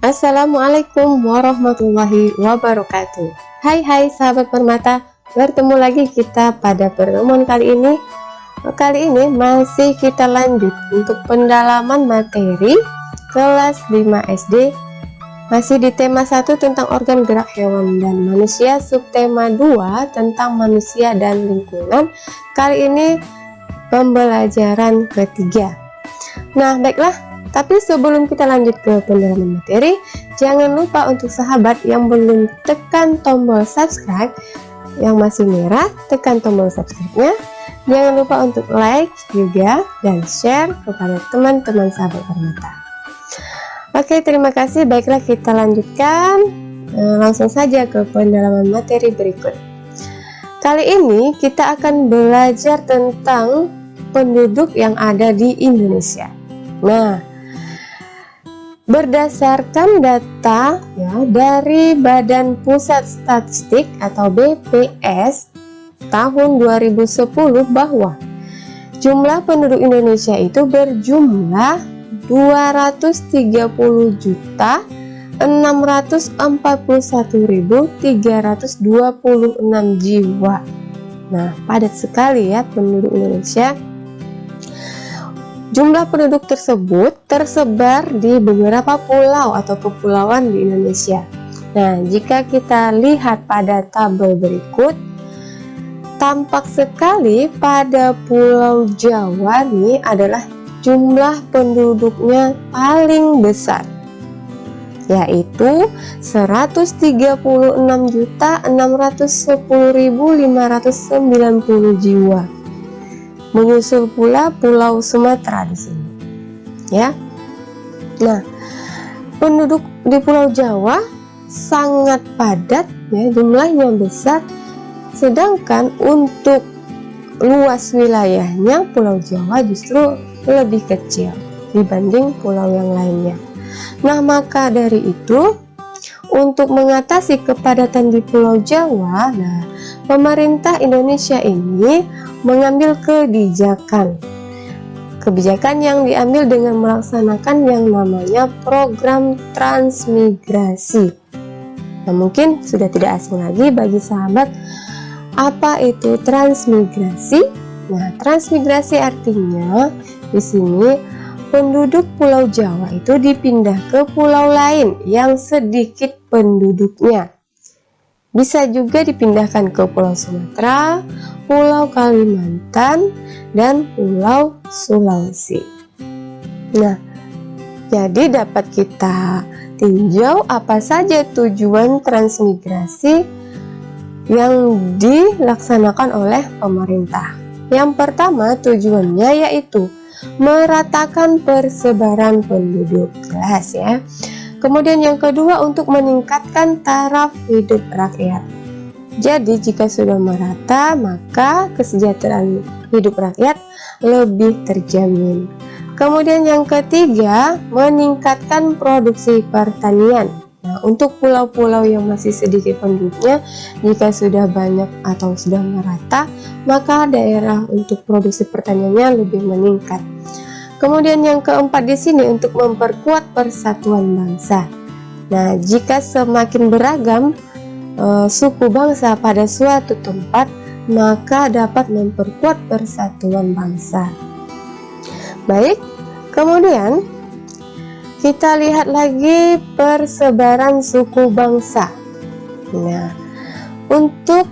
Assalamualaikum warahmatullahi wabarakatuh. Hai sahabat permata, bertemu lagi kita pada pertemuan kali ini. Kali ini masih kita lanjut untuk pendalaman materi kelas 5 SD, masih di tema 1 tentang organ gerak hewan dan manusia, subtema 2 tentang manusia dan lingkungan. Kali ini pembelajaran ketiga. Nah, baiklah, tapi sebelum kita lanjut ke pendalaman materi, jangan lupa untuk sahabat yang belum tekan tombol subscribe yang masih merah, tekan tombol subscribe-nya. Jangan lupa untuk like juga dan share kepada teman-teman sahabat permata. Oke, terima kasih. Baiklah, kita lanjutkan langsung saja ke pendalaman materi berikut. Kali ini kita akan belajar tentang penduduk yang ada di Indonesia. Nah, berdasarkan data dari Badan Pusat Statistik atau BPS tahun 2010 bahwa jumlah penduduk Indonesia itu berjumlah 230.641.326 jiwa. Nah, padat sekali ya penduduk Indonesia. Jumlah penduduk tersebut tersebar di beberapa pulau atau kepulauan di Indonesia. Nah, jika kita lihat pada tabel berikut, tampak sekali pada Pulau Jawa ini adalah jumlah penduduknya paling besar, yaitu 136.610.590 jiwa. Menyusul pula Pulau Sumatera di sini, ya. Nah, penduduk di Pulau Jawa sangat padat, ya, jumlahnya besar. Sedangkan untuk luas wilayahnya Pulau Jawa justru lebih kecil dibanding pulau yang lainnya. Nah, maka dari itu, untuk mengatasi kepadatan di Pulau Jawa, nah, pemerintah Indonesia ini mengambil kebijakan yang diambil dengan melaksanakan yang namanya program transmigrasi. Nah, mungkin sudah tidak asing lagi bagi sahabat apa itu transmigrasi. Nah, transmigrasi artinya di sini penduduk Pulau Jawa itu dipindah ke pulau lain yang sedikit penduduknya. Bisa juga dipindahkan ke Pulau Sumatera, Pulau Kalimantan, dan Pulau Sulawesi. Nah, jadi dapat kita tinjau apa saja tujuan transmigrasi yang dilaksanakan oleh pemerintah. Yang pertama, tujuannya yaitu meratakan persebaran penduduk, jelas ya. Kemudian yang kedua, untuk meningkatkan taraf hidup rakyat. Jadi jika sudah merata, maka kesejahteraan hidup rakyat lebih terjamin. Kemudian yang ketiga, meningkatkan produksi pertanian. Nah, untuk pulau-pulau yang masih sedikit penduduknya, jika sudah banyak atau sudah merata, maka daerah untuk produksi pertaniannya lebih meningkat. Kemudian yang keempat di sini, untuk memperkuat persatuan bangsa. Nah, jika semakin beragam suku bangsa pada suatu tempat, maka dapat memperkuat persatuan bangsa. Baik, kemudian kita lihat lagi persebaran suku bangsa. Nah, untuk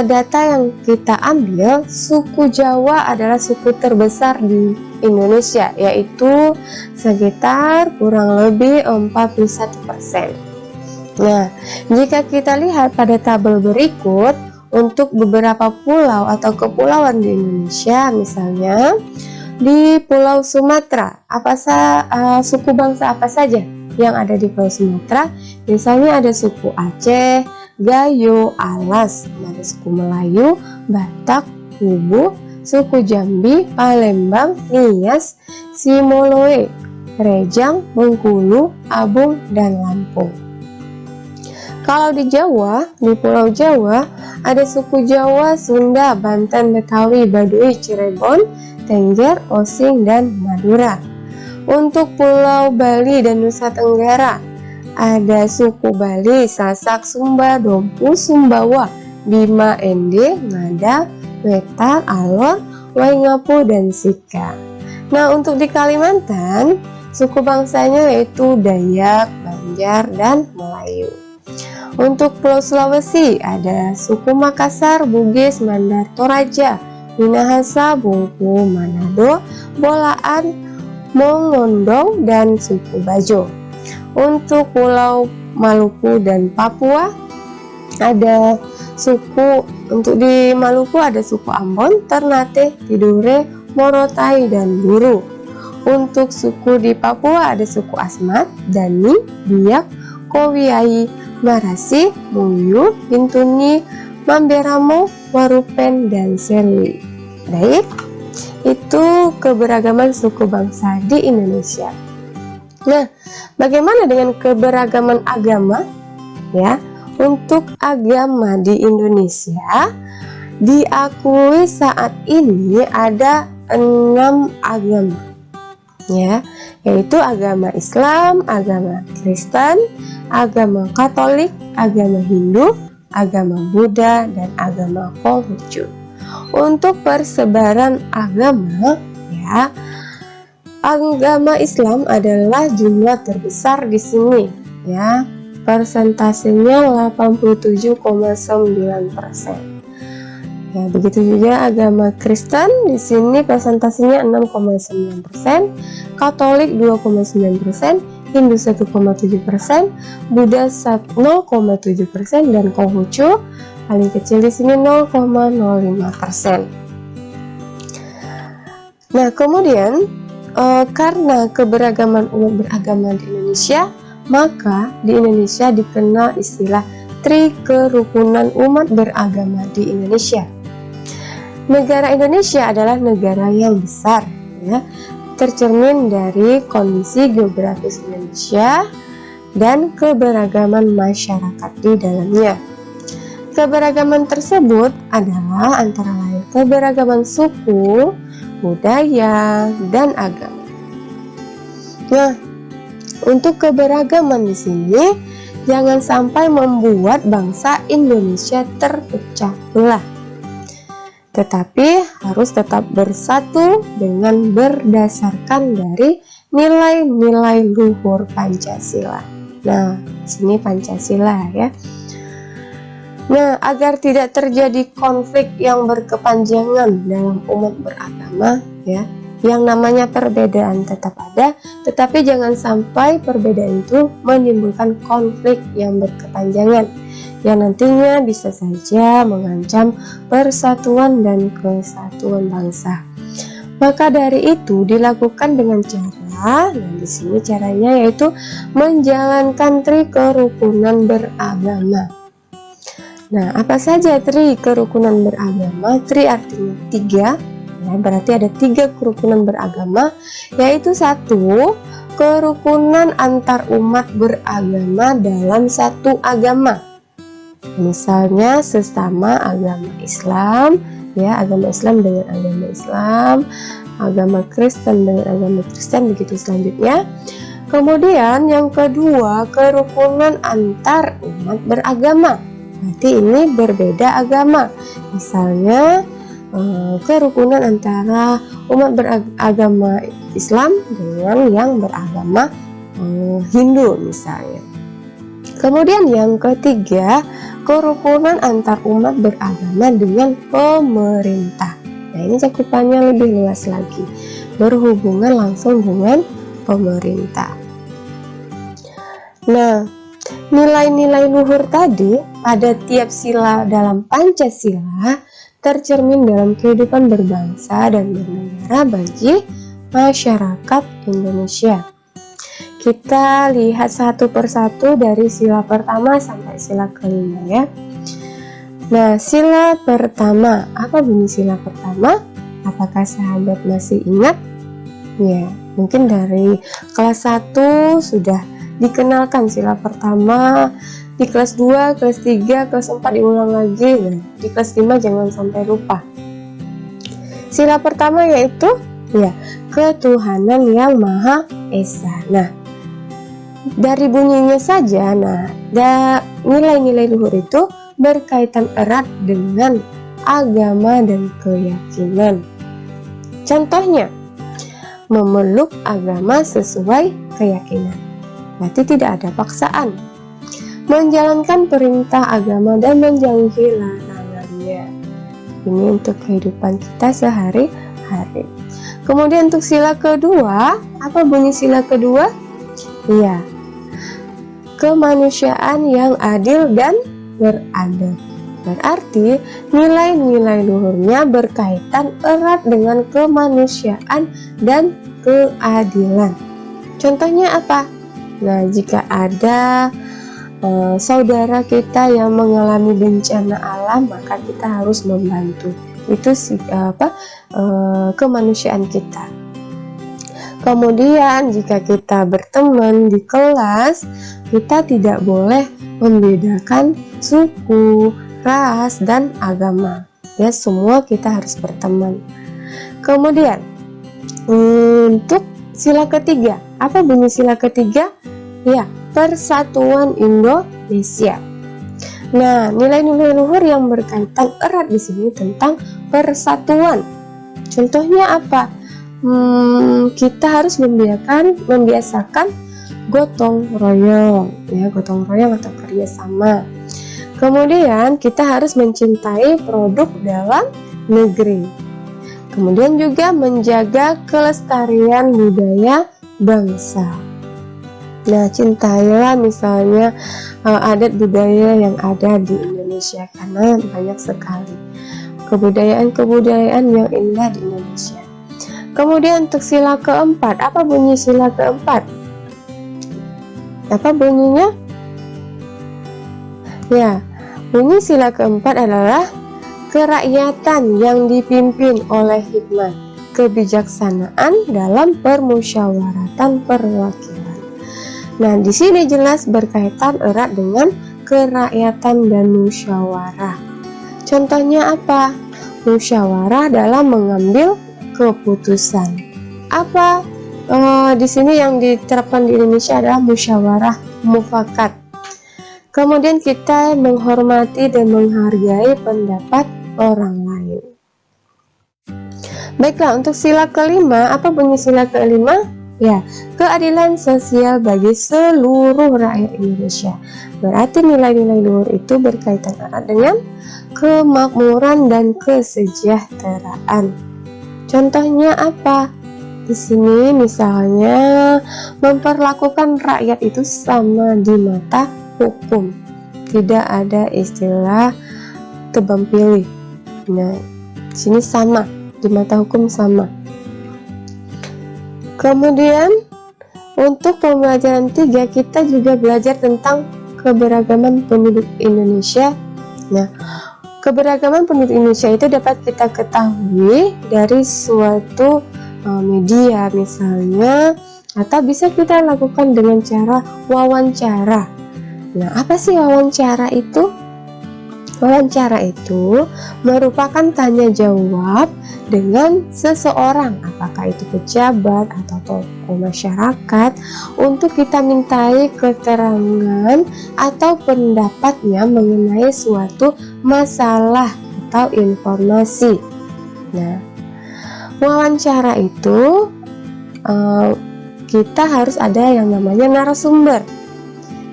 data yang kita ambil, suku Jawa adalah suku terbesar di Indonesia, yaitu sekitar kurang lebih 41%. Nah, jika kita lihat pada tabel berikut, untuk beberapa pulau atau kepulauan di Indonesia, misalnya di Pulau Sumatera, suku bangsa apa saja yang ada di Pulau Sumatera? Misalnya ada suku Aceh, Gayo, Alas, ada suku Melayu, Batak, Kubu, suku Jambi, Palembang, Nias, Simoloe, Rejang, Bengkulu, Abung, dan Lampung. Kalau di Jawa, di Pulau Jawa, ada suku Jawa, Sunda, Banten, Betawi, Baduy, Cirebon, Tengger, Osing, dan Madura. Untuk Pulau Bali dan Nusa Tenggara, ada suku Bali, Sasak, Sumba, Dompu, Sumbawa, Bima, Ende, Ngada, Wetar, Alor, Waingapu, dan Sika. Nah, untuk di Kalimantan, suku bangsanya yaitu Dayak, Banjar, dan Melayu. Untuk Pulau Sulawesi ada suku Makassar, Bugis, Mandar, Toraja, Minahasa, Bungku, Manado, Bolaan, Mongondong, dan suku Bajo. Untuk Pulau Maluku dan Papua ada suku, untuk di Maluku ada suku Ambon, Ternate, Tidore, Morotai, dan Buru. Untuk suku di Papua ada suku Asmat, Dani, Biak, Kowiai, Marasi, Muyu, Bintuni, Mamberamo, Warupen, dan Serui. Baik, itu keberagaman suku bangsa di Indonesia. Nah, bagaimana dengan keberagaman agama? Ya, untuk agama di Indonesia diakui saat ini ada 6 agama, ya, yaitu agama Islam, agama Kristen, agama Katolik, agama Hindu, agama Buddha, dan agama Konghucu. Untuk persebaran agama, ya, agama Islam adalah jumlah terbesar di sini, ya, persentasenya 87,9%. Ya, begitu juga agama Kristen di sini persentasenya 6,9%, Katolik 2,9%, Hindu 1,7%, Buddha 0,7%, dan Konghucu paling kecil di sini 0,05%. Nah, kemudian karena keberagaman umat beragama di Indonesia, maka di Indonesia dikenal istilah Trikerukunan umat beragama di Indonesia. Negara Indonesia adalah negara yang besar, ya, tercermin dari kondisi geografis Indonesia dan keberagaman masyarakat di dalamnya. Keberagaman tersebut adalah antara lain keberagaman suku, budaya, dan agama. Nah, untuk keberagaman di sini jangan sampai membuat bangsa Indonesia terpecah belah, tetapi harus tetap bersatu dengan berdasarkan dari nilai-nilai luhur Pancasila. Nah, sini Pancasila, ya. Nah, agar tidak terjadi konflik yang berkepanjangan dalam umat beragama, ya, yang namanya perbedaan tetap ada, tetapi jangan sampai perbedaan itu menimbulkan konflik yang berkepanjangan, yang nantinya bisa saja mengancam persatuan dan kesatuan bangsa. Maka dari itu dilakukan dengan cara, dan di sini caranya yaitu menjalankan trikerukunan beragama. Nah, apa saja trikerukunan beragama? Tri artinya 3. Ya, berarti ada 3 kerukunan beragama, yaitu 1. Kerukunan antar umat beragama dalam satu agama. Misalnya sesama agama Islam, ya, agama Islam dengan agama Islam, agama Kristen dengan agama Kristen, begitu selanjutnya. Kemudian yang kedua, kerukunan antar umat beragama. Berarti ini berbeda agama. Misalnya kerukunan antara umat beragama Islam dengan yang beragama Hindu misalnya. Kemudian yang ketiga, kerukunan antar umat beragama dengan pemerintah. Nah, ini cakupannya lebih luas lagi, berhubungan langsung dengan pemerintah. Nah, nilai-nilai luhur tadi pada tiap sila dalam Pancasila tercermin dalam kehidupan berbangsa dan bernegara bagi masyarakat Indonesia. Kita lihat satu persatu dari sila pertama sampai sila kelima, ya. Nah, sila pertama, apa bunyi sila pertama? Apakah sahabat masih ingat? Ya, Mungkin dari kelas 1 sudah dikenalkan sila pertama, di kelas 2, kelas 3, kelas 4 diulang lagi, dan di kelas 5 jangan sampai lupa. Sila pertama yaitu ketuhanan yang Maha Esa. Nah, dari bunyinya saja, nilai-nilai luhur itu berkaitan erat dengan agama dan keyakinan. Contohnya, memeluk agama sesuai keyakinan, berarti tidak ada paksaan. Menjalankan perintah agama dan menjauhi larangannya. Ini untuk kehidupan kita sehari-hari. Kemudian untuk sila kedua, apa bunyi sila kedua? Iya, kemanusiaan yang adil dan beradab. Berarti nilai-nilai luhurnya berkaitan erat dengan kemanusiaan dan keadilan. Contohnya apa? Nah, jika ada saudara kita yang mengalami bencana alam, maka kita harus membantu. Itu kemanusiaan kita. Kemudian jika kita berteman di kelas, kita tidak boleh membedakan suku, ras, dan agama. Ya, semua kita harus berteman. Kemudian untuk sila ketiga, apa bunyi sila ketiga? Ya, Persatuan Indonesia. Nah, nilai-nilai luhur yang berkaitan erat di sini tentang persatuan. Contohnya apa? Kita harus membiasakan gotong royong, ya, gotong royong atau kerjasama. Kemudian kita harus mencintai produk dalam negeri. Kemudian juga menjaga kelestarian budaya bangsa. Nah, cintailah misalnya adat budaya yang ada di Indonesia, karena banyak sekali kebudayaan yang indah di Indonesia. Kemudian untuk sila keempat, apa bunyi sila keempat? Apa bunyinya? Ya, bunyi sila keempat adalah kerakyatan yang dipimpin oleh hikmah, kebijaksanaan dalam permusyawaratan perwakilan. Nah, di sini jelas berkaitan erat dengan kerakyatan dan musyawarah. Contohnya apa? Musyawarah dalam mengambil keputusan. Apa di sini yang diterapkan di Indonesia adalah musyawarah mufakat. Kemudian kita menghormati dan menghargai pendapat orang lain. Baiklah, untuk sila kelima, apa bunyi sila kelima? Ya, keadilan sosial bagi seluruh rakyat Indonesia. Berarti nilai-nilai luhur itu berkaitan erat dengan kemakmuran dan kesejahteraan. Contohnya apa? Di sini misalnya memperlakukan rakyat itu sama di mata hukum, tidak ada istilah tebang pilih. Nah, di sini sama, di mata hukum sama. Kemudian untuk pembelajaran 3 kita juga belajar tentang keberagaman penduduk Indonesia. Nah, keberagaman penduduk Indonesia itu dapat kita ketahui dari suatu media misalnya, atau bisa kita lakukan dengan cara wawancara. Nah, apa sih wawancara itu? Wawancara itu merupakan tanya jawab dengan seseorang, apakah itu pejabat atau tokoh masyarakat, untuk kita mintai keterangan atau pendapatnya mengenai suatu masalah atau informasi. Nah, wawancara itu kita harus ada yang namanya narasumber.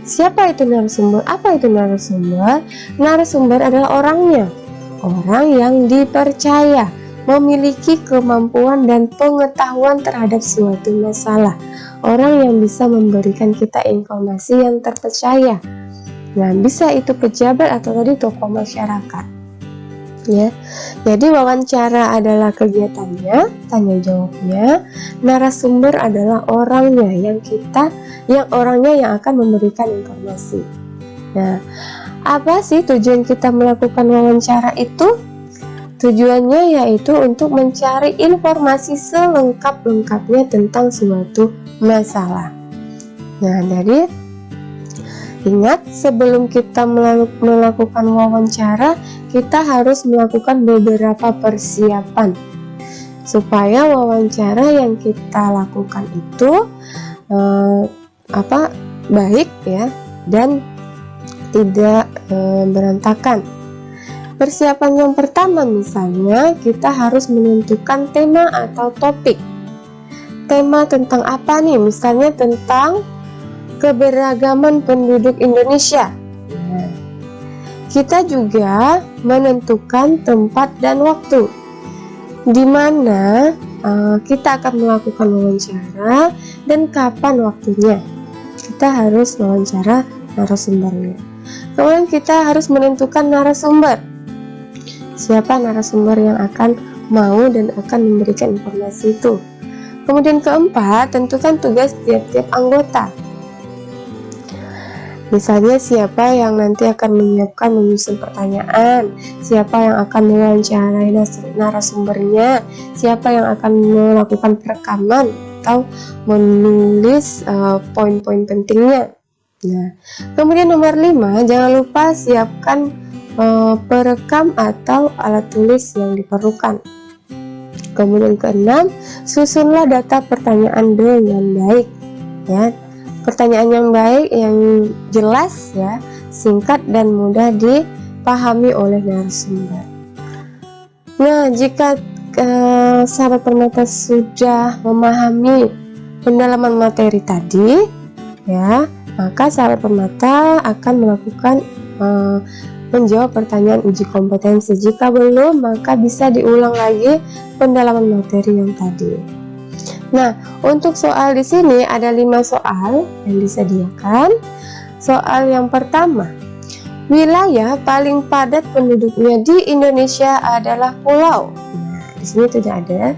Siapa itu narasumber? Apa itu narasumber? Narasumber adalah orangnya, orang yang dipercaya, memiliki kemampuan dan pengetahuan terhadap suatu masalah, orang yang bisa memberikan kita informasi yang terpercaya. Nah, bisa itu pejabat atau tadi tokoh masyarakat. Ya, jadi wawancara adalah kegiatannya, tanya jawabnya. Narasumber adalah orangnya yang akan memberikan informasi. Nah, apa sih tujuan kita melakukan wawancara itu? Tujuannya yaitu untuk mencari informasi selengkap-lengkapnya tentang suatu masalah. Nah, jadi ingat, sebelum kita melakukan wawancara, kita harus melakukan beberapa persiapan supaya wawancara yang kita lakukan itu baik ya, dan tidak berantakan. Persiapan yang pertama, misalnya kita harus menentukan tema atau topik. Tema tentang apa nih? Misalnya tentang keberagaman penduduk Indonesia. Nah, kita juga menentukan tempat dan waktu di mana kita akan melakukan wawancara dan kapan waktunya. Kita harus wawancara narasumbernya. Kemudian kita harus menentukan narasumber. Siapa narasumber yang akan mau dan akan memberikan informasi itu. Kemudian keempat, tentukan tugas tiap-tiap anggota. Misalnya siapa yang nanti akan menyiapkan menyusun pertanyaan, siapa yang akan mewawancarai narasumbernya, siapa yang akan melakukan perekaman atau menulis poin-poin pentingnya. Nah, kemudian nomor 5, jangan lupa siapkan perekam atau alat tulis yang diperlukan. Kemudian keenam, susunlah data pertanyaan dengan baik ya. Pertanyaan yang baik, yang jelas ya, singkat dan mudah dipahami oleh narasumber. Nah, jika sahabat permata sudah memahami pendalaman materi tadi ya, maka sahabat permata akan melakukan menjawab pertanyaan uji kompetensi. Jika belum, maka bisa diulang lagi pendalaman materi yang tadi. Nah, untuk soal di sini ada 5 soal yang disediakan. Soal yang pertama, wilayah paling padat penduduknya di Indonesia adalah pulau. Nah, di sini tidak ada.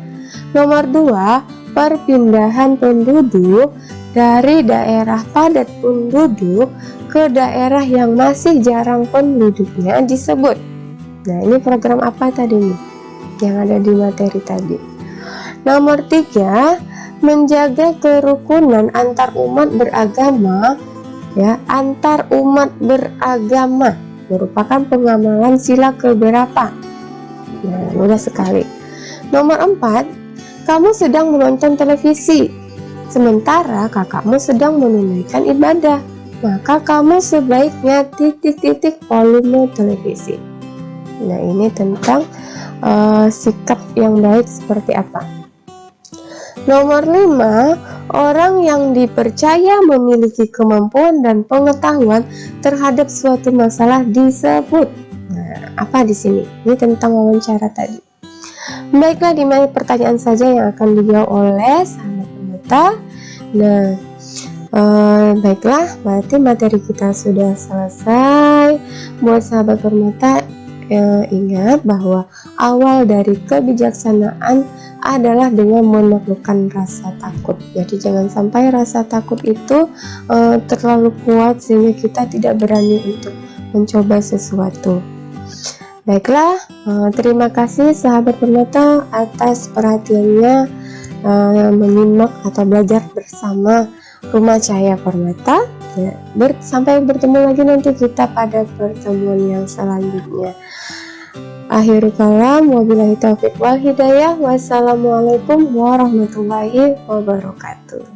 Nomor 2, perpindahan penduduk dari daerah padat penduduk ke daerah yang masih jarang penduduknya disebut. Nah, ini program apa tadi nih yang ada di materi tadi? Nomor 3, menjaga kerukunan antar umat beragama ya, antar umat beragama merupakan pengamalan sila keberapa? Nah, mudah sekali. Nomor 4, kamu sedang menonton televisi sementara kakakmu sedang menunaikan ibadah, maka kamu sebaiknya titik-titik volume televisi. Nah, ini tentang sikap yang baik seperti apa. Nomor 5, orang yang dipercaya memiliki kemampuan dan pengetahuan terhadap suatu masalah disebut. Nah, apa di sini? Ini tentang wawancara tadi. Baiklah, 5 pertanyaan saja yang akan dijawab oleh sahabat permata. Nah, baiklah, berarti materi kita sudah selesai. Buat sahabat permata, ingat bahwa awal dari kebijaksanaan adalah dengan menaklukkan rasa takut. Jadi jangan sampai rasa takut itu terlalu kuat sehingga kita tidak berani untuk mencoba sesuatu. Baiklah, terima kasih sahabat permata atas perhatiannya menyimak atau belajar bersama Rumah Cahaya Permata. Ya, sampai bertemu lagi nanti kita pada pertemuan yang selanjutnya. Akhirul kalam, wabillahi taufiq wal hidayah. Wassalamualaikum warahmatullahi wabarakatuh.